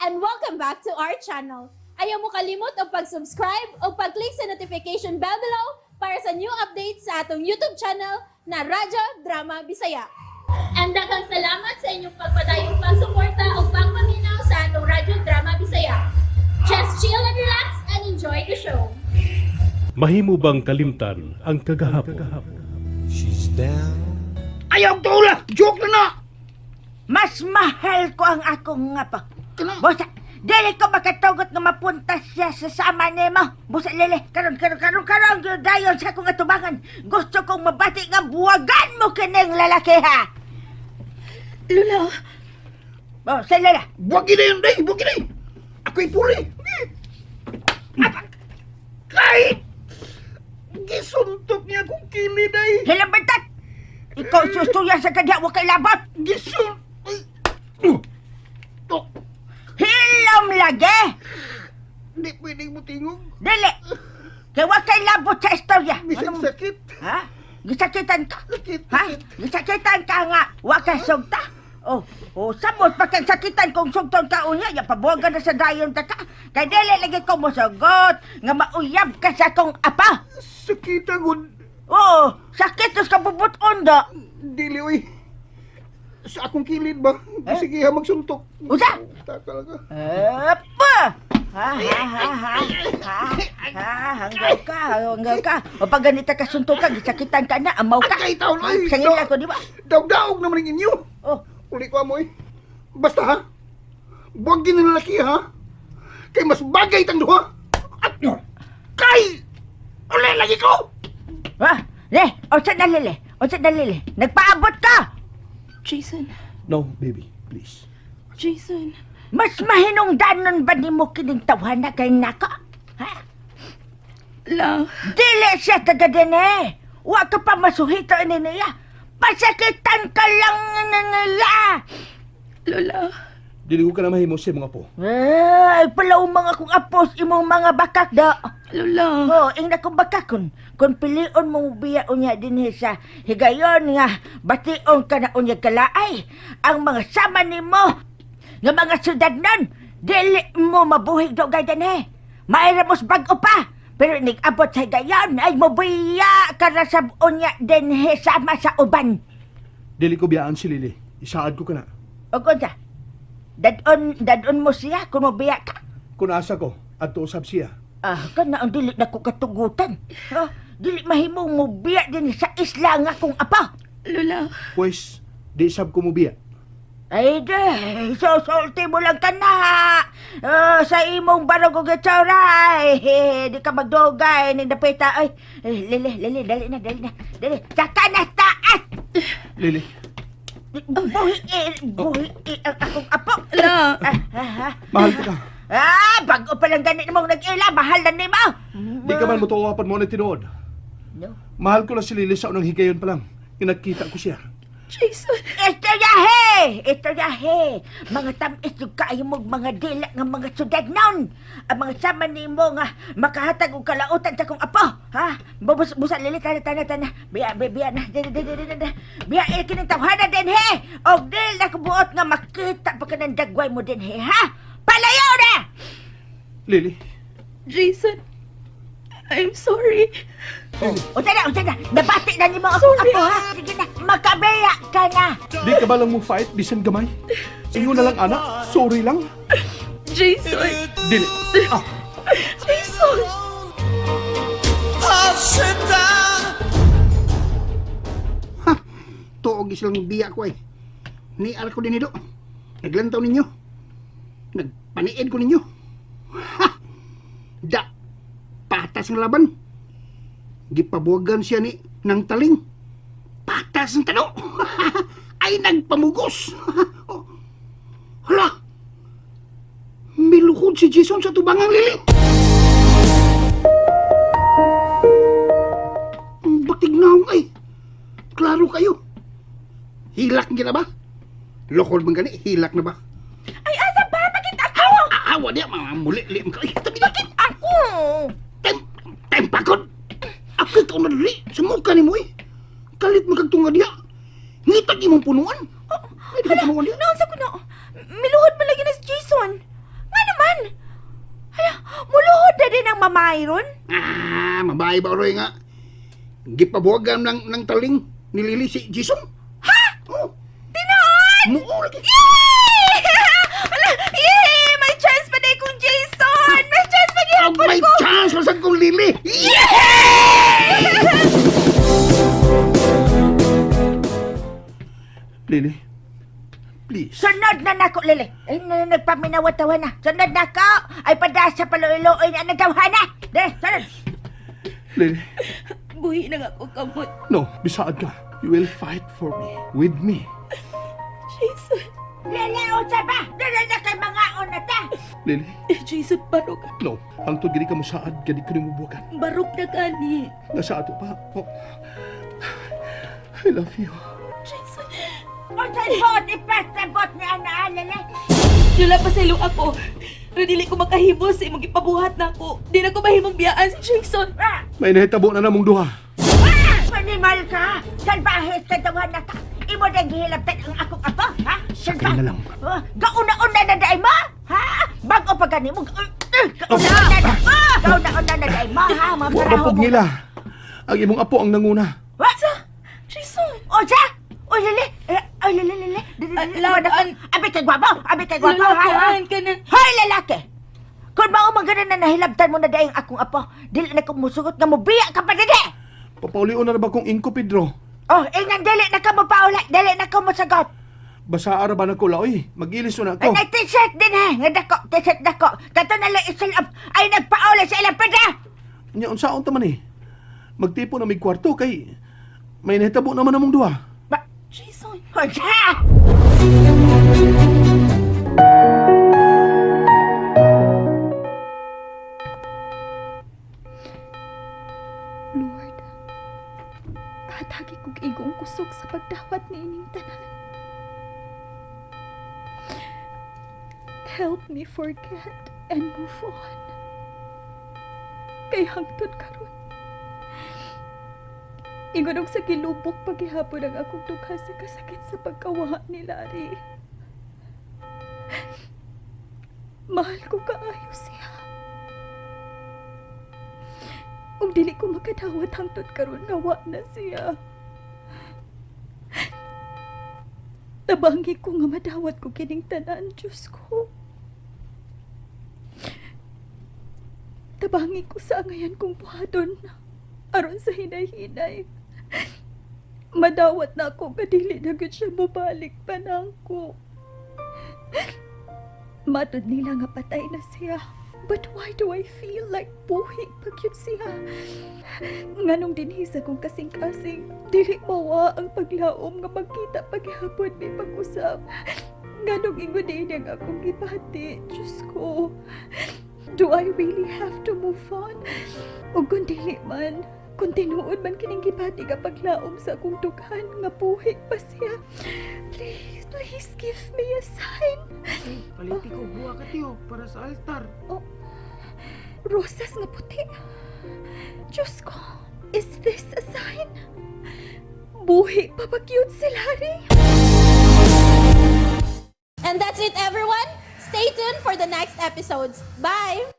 and welcome back to our channel. Ayaw mo kalimot o pag-subscribe o pag-click sa notification bell below para sa new updates sa atong YouTube channel na Radyo Drama Bisaya. And daghang salamat sa inyong pagpadayong pagsuporta o pagpaminaw sa atong Radyo Drama Bisaya. Just chill and relax and enjoy the show. Mahimo bang kalimtan ang kagahapon? She's down. Ayaw to ula! Joke na na! Mas mahal ko ang akong nga pa. Kana? Busa, dili ko makatugot nga mapunta siya sa sama ni mo. Busa, lili, karon, yung dayon sa akong atubangan. Gusto kong mabati nga buwagan mo kining lalaki, ha? Lula, Oh, sa lala. Buwag na yun, day! Buwag na yun! Ako'y puli! Kahit! Gisuntok niya kung kini, day! Hilang bantat! Ikaw susuya sa kadya, wakay labot! Gisun... To! Hilam lagi! Hindi pwedeng mo tingog. Dili! Kaya wakay labot sa istorya. Bisang sakit. Ha? Gisakitan ka? Sakit, Ha? sakit. Gisakitan ka nga, wakay sugta? Oh, samot pa kang sakitan kung sugton ka unya, ya pabuwagan na sa dayon ta ka. Kaya dili lagi ko mosugot, nga mauyab ka sa akong apa. Sakit agad. Oh, sakit tos ka bubuton da. Dili, oy. Sa akong kilid ba? Sige ha, magsuntok. Usa? Talaga. Apa? Hanggaw ka. O pag ganita ka suntukan, gisakitan ka na, amaw ka. Ay, taon, ay. Sangin ako, di ba? Daog-daog naman ang inyo. Oh, Uli ko amoy. Basta ha. Buwag din ang lalaki ha. Kay mas bagay tang duha. At kay uli lagi ko. ha? O sa dalili. Nagpaabot ka! Jason, No, baby, please. Jason. Mas mahinungdanon ba ni mo kining tawhana kay naka? Ha? Love. Dili siya taga dene. Wa ka pa masuhito ini niya. Pasakitan ka lang niya. Lola. Dili ko ka na mahimo siya mga po. Ay, palaw mga kong apos imong mga bakak da. Lola. Oh, ing na kong bakakon. Kung pilion mo biya unya din sa higayon nga, bation ka na unya kalaay. Ang mga sama ni mo, nga mga syudad nun, dili mo mabuhig do gaydan he. Mairamos bago pa. Pero nag-abot sa higayon, ay mabuya ka na sa unya din he sama sa uban. Dili ko biyaan si Lily. Isaad ko ka na. O kunsa, dadon mo siya kung mabiya ka. Kung asa ko, at usab siya. Kana ang dili na ko katugutan. Dili mahimong mo biya din sa isla nga kung apa. Lola. Pues, di sab ko mo biya. Ay de, sosulti mo lang ka na. Sa imong barog og itsauray. Di ka magdugay, ni dapita. Ay, lili, dali na. Saka na taas. Lily, Buhi ang akong apo. La. mahal kita. Bago pa lang ganit mong nag-ila, mahal na ni mo. Di ka man mutuwapan mo na tinuod. No. Mahal ko na si Lily sa unang higayon pa lang. Kinakita ko siya. Jason. Ito yahe. Mga tamis yung kayo mong mga dila ng mga sudad nun. Ang mga sama ni mo nga makahatag og kalautan sa kong apo. Ha? Busa lili, tana. Biya na. Biya ikining tawhana din he. Og dil na kubuot nga makita pa ka ng dagway mo din he, ha? Palayo na! Lily, Jason. I'm sorry. Unsa na. Nabati na ni mo akong apo, ha? Sige na, makabeya ka na. di ka ba lang mo fight, bisan gamay? Ingo na lang, anak. Sorry lang. Jason. Dili. Jason. I'll sit down. Tuog silang biya ko ay. Niar ko din ito. Naglantaw ninyo. Nagpaniid ko ninyo. Ha! Da! Patas ng laban. Gipabuwagan siya ni ng taling. Patas ng talo. Ay nagpamugos. Oh. Hala! Miluhod si Jason sa tubangang Lili. Ang batig na ay. Klaro kayo. Hilak nga na ba? Lokol bang gani? Hilak na ba? Ay, asa ba? Bakit ako? Awa niya, mga muli-lim ka. Tabi na. Ako! Tempakot! Ako ikaw na dali. Sa mukha ni mo eh. Kalit magkagtunga niya. Ngitag imong punuan. Ay, di ka punuan niya. Naunsa ko na. Miluhod man lagi na si Jason. ang mamayron? Mabahay ba Roy nga? Gipabuhagan ng taling ni Lily si Jason. Ha? Oh, Tinood! muo lagi. Yay! Ala, yay! May chance pa din kung Jason! May chance pa din Oh, may chance masag kong Lily. Lily, please. Sunod na nako, Lili. Ay, nagpaminawa-tawa na. Sunod na ko. Ay, padasa paluiloy na nadawhana. Dere, sunod. Lily, Buhi na nga ako kamot. no, bisaad ka. You will fight for me, with me. Jason. Lili, unsa ba? Dere na kay mga unata. Lily, Jason, barok. no. Hangtod gini ka masaad, gani ko nimubuhagan. Barok na gani. Nasa ato pa. Oh. I love you. Jason. Unsa bot ipas sa bot ni Ana, Lili? Dula pa sa ilo ako. Pero dili ko makahimo sa imong ipabuhat na ako. Di na ko mahimong biyaan si Jason. May nahitabo na namong duha. Manimal ka! Salbahe sa dawan na ka! Imo na gihilabtan ang akong apo, ha? Sakay na lang. Gauna-una na daay mo, ha? Bago pa gani mo, gauna-una na mo! Gauna-una na daay mo, ha? Wa Maparaho mapog mo. nila. Ang imong apo ang nanguna. What? Jason. O siya? O lili? O lili? Laban. Abi kay gwapo, ha? Lalakaan ka na. Hoy, lalaki! Kung maumagana na nahilabtan mo na daing akong apo, dili na kong musugot nga mo biya ka pa dede! Papaulion na ba kong inko, Pedro? Oh, ingan dili na ka mo paula, dili na ka mo sagot. Basa ara ba na ko, laoy? Mag-ilis na ako. Ay, t-shirt din ha, nga dako, t-shirt dako. Kato na lang isulap, ay nagpaula sa ilang peda! Nya, unsaon ta man eh? Magtipo na may kwarto kay may nahitabo naman namong duha. Ba, Jason. o siya! Lord, hatagi kong igong kusog sa pagdawat ni ining tanan. Help me forget and move on. Kay hangtod karon. Ingon og sa kilubok paghihapon ang akong dugha sa kasakit sa pagkawaha ni Larry. Mahal ko kaayo siya. Kung dili ko makadawat hangtod karon nga wa na siya. Tabangi ko nga madawat ko kining tanan, Diyos ko. Tabangi ko sa angayan kong buhaton aron sa hinay-hinay. Madawat na ako kadili na gud siya mabalik pa nangko. Matod nila nga patay na siya. But why do I feel like buhi pagyud siya? Nganong dinhi sa kong kasing-kasing, dili mawa ang paglaom nga magkita paghihapon may pag-usap. Nganong ingon din ang akong gibati, Diyos ko. Do I really have to move on? O kung dili man, kung tinuod man kining gibati ka paglaom sa akong dughan nga buhi pa siya. Please give me a sign. Paliti ko buha ka tiyo para sa altar. Rosas nga puti. Diyos ko, is this a sign? Buhi pa ba cute si Larry? And that's it, everyone. Stay tuned for the next episodes. Bye!